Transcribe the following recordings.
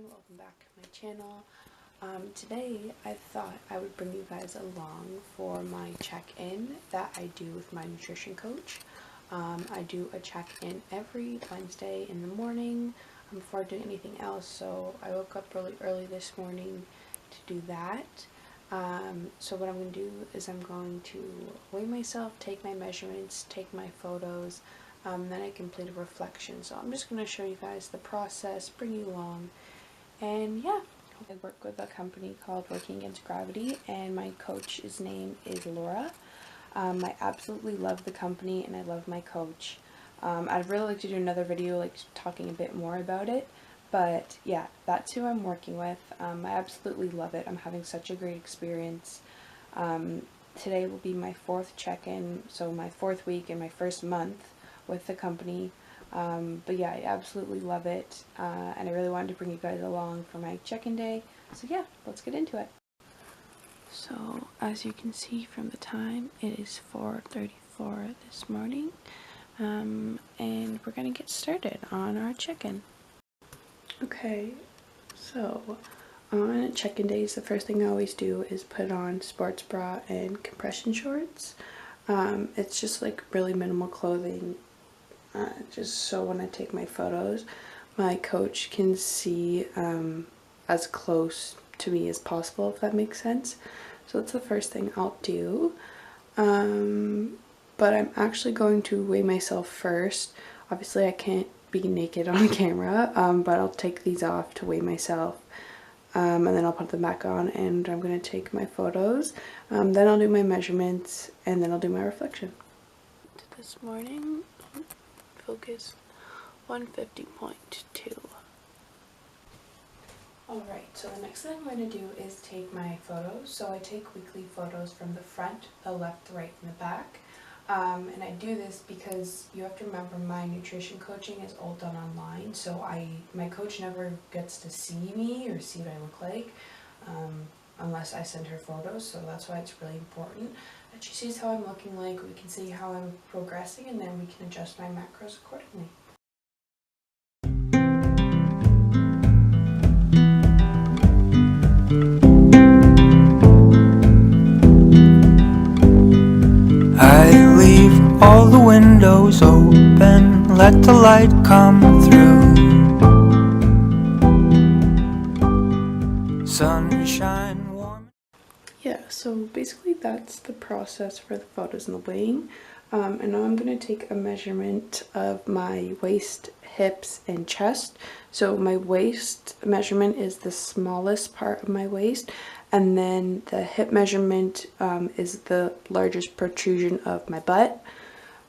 everyone, welcome back to my channel. Today I thought I would bring you guys along for my check-in that I do with my nutrition coach. I do a check-in every Wednesday in the morning before doing anything else, so I woke up really early this morning to do that. So what I'm going to do is I'm going to weigh myself, take my measurements, take my photos, then I complete a reflection. So I'm just going to show you guys the process, bring you along, and yeah. I work with a company called Working Against Gravity, and my coach's name is Laura. I absolutely love the company and I love my coach. I'd really like to do another video like talking a bit more about it, but yeah, that's who I'm working with. I absolutely love it. I'm having such a great experience. Today will be my 4th check-in, so my 4th week and my 1st month with the company. But yeah, I absolutely love it, and I really wanted to bring you guys along for my check-in day. So yeah, let's get into it. So as you can see from the time, it is 4:34 this morning, and we're gonna get started on our check-in. Okay, so on check-in days, the first thing I always do is put on sports bra and compression shorts. It's just like really minimal clothing, just so when I take my photos, my coach can see as close to me as possible, if that makes sense. So that's the first thing I'll do. But I'm actually going to weigh myself first. Obviously I can't be naked on camera, but I'll take these off to weigh myself. And then I'll put them back on, and I'm going to take my photos. Then I'll do my measurements, and then I'll do my reflection. This morning, focus 150.2. Alright, so the next thing I'm going to do is take my photos. So I take weekly photos from the front, the left, the right, and the back. And I do this because you have to remember my nutrition coaching is all done online, so my coach never gets to see me or see what I look like unless I send her photos, so that's why it's really important that she sees how I'm looking like, we can see how I'm progressing, and then we can adjust my macros accordingly. I leave all the windows open, let the light come through. Sunshine warm. Yeah, so basically that's the process for the photos and the weighing. And now I'm going to take a measurement of my waist, hips, and chest. So my waist measurement is the smallest part of my waist, and then the hip measurement is the largest protrusion of my butt,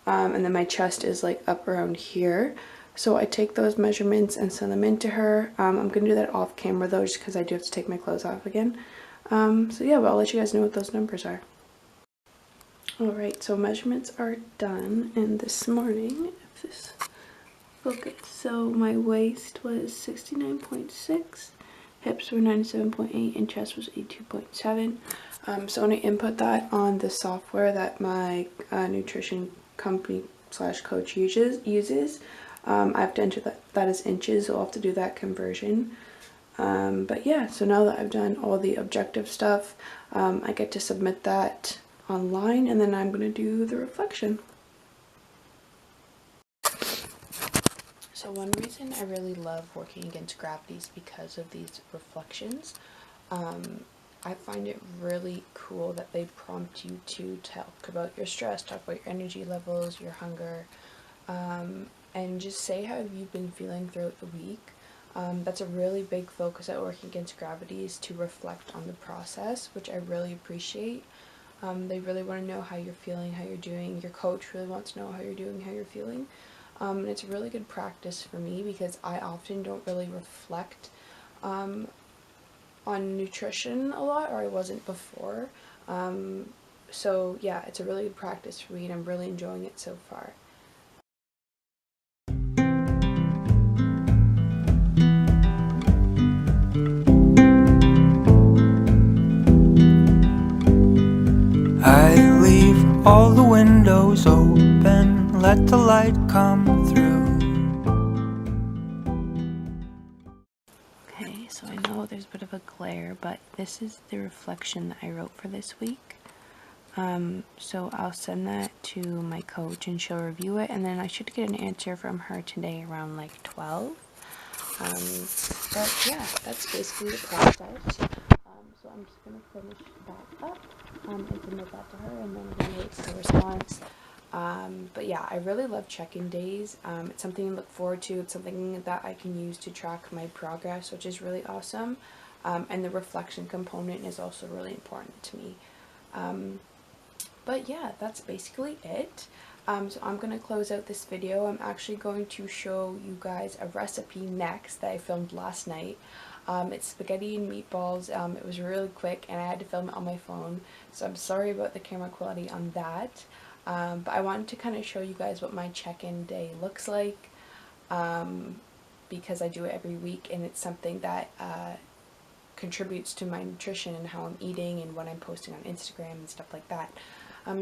and then my chest is like up around here. So I take those measurements and send them in to her. I'm going to do that off camera though, just because I do have to take my clothes off again. So yeah, but I'll let you guys know what those numbers are. Alright, so measurements are done, and this morning, if this focus, so my waist was 69.6, hips were 97.8, and chest was 82.7. So when I input that on the software that my nutrition company / coach uses, I have to enter that as inches, so I'll have to do that conversion. But yeah, so now that I've done all the objective stuff, I get to submit that online, and then I'm going to do the reflection. So one reason I really love Working Against Gravity is because of these reflections. I find it really cool that they prompt you to talk about your stress, talk about your energy levels, your hunger, and just say how you've been feeling throughout the week. That's a really big focus at Working Against Gravity, is to reflect on the process, which I really appreciate. They really want to know how you're feeling, how you're doing. Your coach really wants to know how you're doing, how you're feeling. And it's a really good practice for me because I often don't really reflect on nutrition a lot, or I wasn't before. So yeah, it's a really good practice for me, and I'm really enjoying it so far. I leave all the windows open, let the light come through. Okay, there, but this is the reflection that I wrote for this week. So I'll send that to my coach and she'll review it, and then I should get an answer from her today around like 12. But yeah, that's basically the process. So I'm just going to finish that up and submit that to her, and then we're going to wait for the response. But yeah, I really love check-in days. It's something to look forward to. It's something that I can use to track my progress, which is really awesome. And the reflection component is also really important to me. But yeah, that's basically it. So I'm going to close out this video. I'm actually going to show you guys a recipe next that I filmed last night. It's spaghetti and meatballs. It was really quick and I had to film it on my phone, so I'm sorry about the camera quality on that. But I wanted to kind of show you guys what my check-in day looks like, because I do it every week and it's something that contributes to my nutrition and how I'm eating and what I'm posting on Instagram and stuff like that.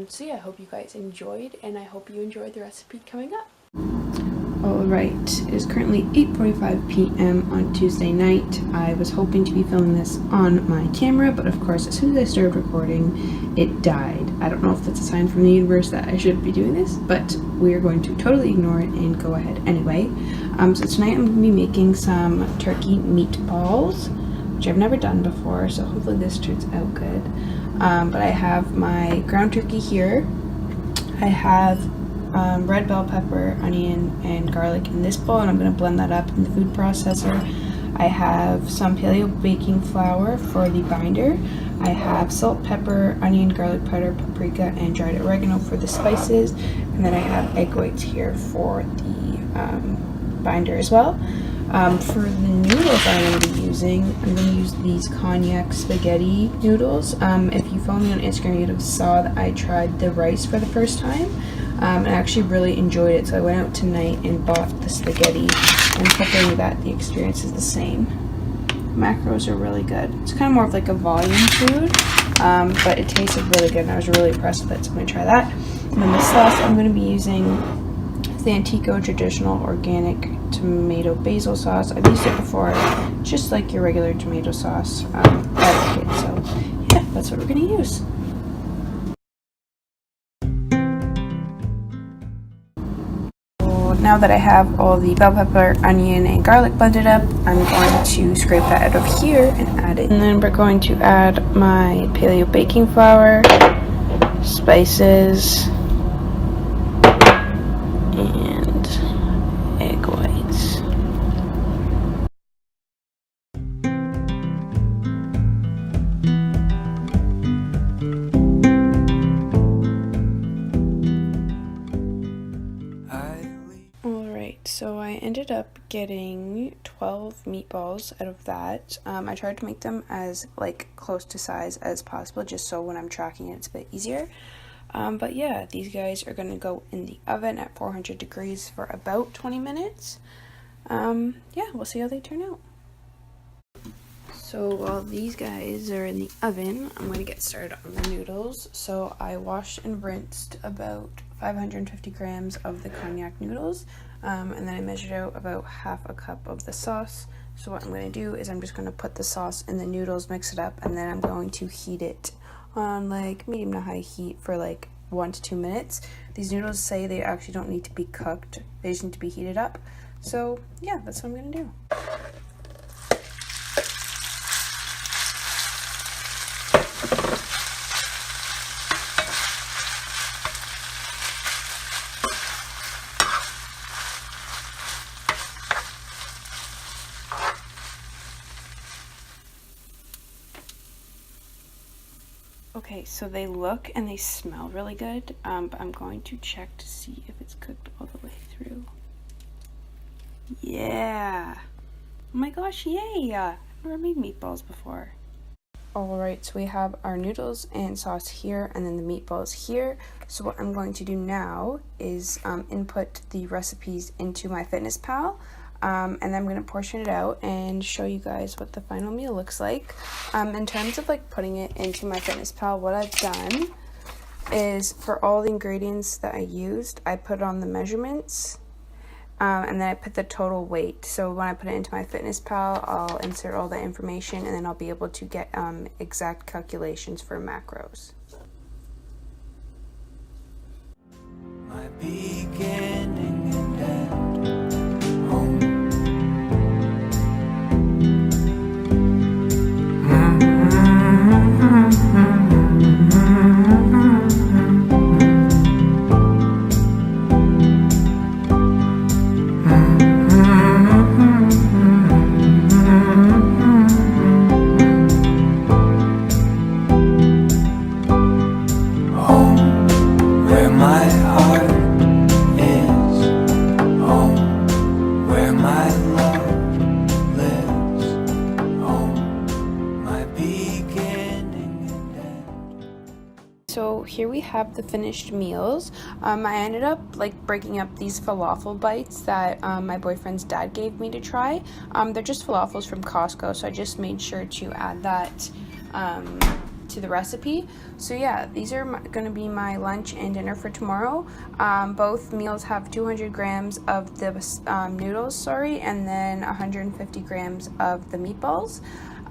So yeah, I hope you guys enjoyed, and I hope you enjoyed the recipe coming up. Alright, it is currently 8:45 p.m. on Tuesday night. I was hoping to be filming this on my camera, but of course as soon as I started recording, it died. I don't know if that's a sign from the universe that I shouldn't be doing this, but we are going to totally ignore it and go ahead anyway. So tonight I'm going to be making some turkey meatballs, which I've never done before, so hopefully this turns out good. But I have my ground turkey here. I have red bell pepper, onion, and garlic in this bowl, and I'm going to blend that up in the food processor. I have some paleo baking flour for the binder. I have salt, pepper, onion, garlic powder, paprika, and dried oregano for the spices. And then I have egg whites here for the binder as well. For the noodles I'm going to be using, I'm going to use these Konjac Spaghetti noodles. If you follow me on Instagram, you'd have saw that I tried the rice for the first time. And I actually really enjoyed it, so I went out tonight and bought the spaghetti, and hoping that the experience is the same. Macros are really good. It's kind of more of like a volume food, but it tasted really good, and I was really impressed with it, so I'm going to try that. And then the sauce, I'm going to be using the Antico traditional organic tomato basil sauce. I've used it before, just like your regular tomato sauce as a kid, so yeah, that's what we're going to use. Now that I have all the bell pepper, onion, and garlic blended up, I'm going to scrape that out of here and add it. And then we're going to add my paleo baking flour, spices, and egg whites. So I ended up getting 12 meatballs out of that. I tried to make them as close to size as possible, just so when I'm tracking it, it's a bit easier. But yeah, these guys are going to go in the oven at 400 degrees for about 20 minutes. Yeah, we'll see how they turn out. So while these guys are in the oven, I'm going to get started on the noodles. So I washed and rinsed about 550 grams of the Konjac noodles, and then I measured out about half a cup of the sauce. So what I'm going to do is I'm just going to put the sauce in the noodles, mix it up, and then I'm going to heat it on medium to high heat for 1 to 2 minutes. These noodles say they actually don't need to be cooked, they just need to be heated up. So yeah, that's what I'm going to do. Okay, so they look and they smell really good, but I'm going to check to see if it's cooked all the way through. Yeah! Oh my gosh, yay! I've never made meatballs before. Alright, so we have our noodles and sauce here, and then the meatballs here. So what I'm going to do now is input the recipes into MyFitnessPal. And then I'm going to portion it out and show you guys what the final meal looks like. In terms of putting it into MyFitnessPal, what I've done is for all the ingredients that I used, I put on the measurements, and then I put the total weight. So when I put it into my Fitness Pal, I'll insert all the information, and then I'll be able to get exact calculations for macros. My beginning and end, home. So here we have the finished meals. I ended up breaking up these falafel bites that my boyfriend's dad gave me to try. They're just falafels from Costco, so I just made sure to add that to the recipe. So yeah, these are going to be my lunch and dinner for tomorrow. Both meals have 200 grams of the noodles, and then 150 grams of the meatballs,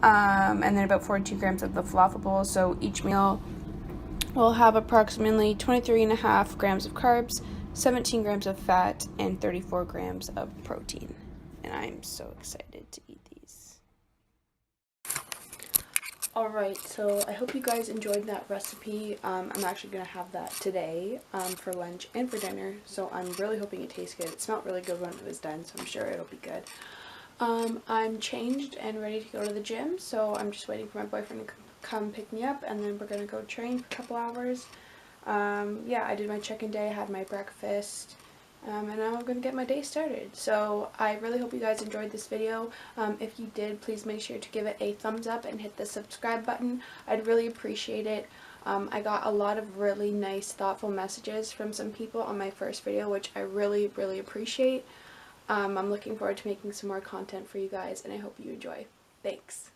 and then about 42 grams of the falafel bowl. So each meal will have approximately 23.5 grams of carbs, 17 grams of fat, and 34 grams of protein. And I'm so excited to eat these. Alright, so I hope you guys enjoyed that recipe. I'm actually going to have that today for lunch and for dinner, so I'm really hoping it tastes good. It smelled really good when it was done, so I'm sure it'll be good. I'm changed and ready to go to the gym, so I'm just waiting for my boyfriend to come pick me up, and then we're gonna go train for a couple hours. Yeah, I did my check-in day, I had my breakfast, and now I'm gonna get my day started. So I really hope you guys enjoyed this video. If you did, please make sure to give it a thumbs up and hit the subscribe button. I'd really appreciate it. I got a lot of really nice, thoughtful messages from some people on my first video, which I really appreciate. I'm looking forward to making some more content for you guys, and I hope you enjoy. Thanks.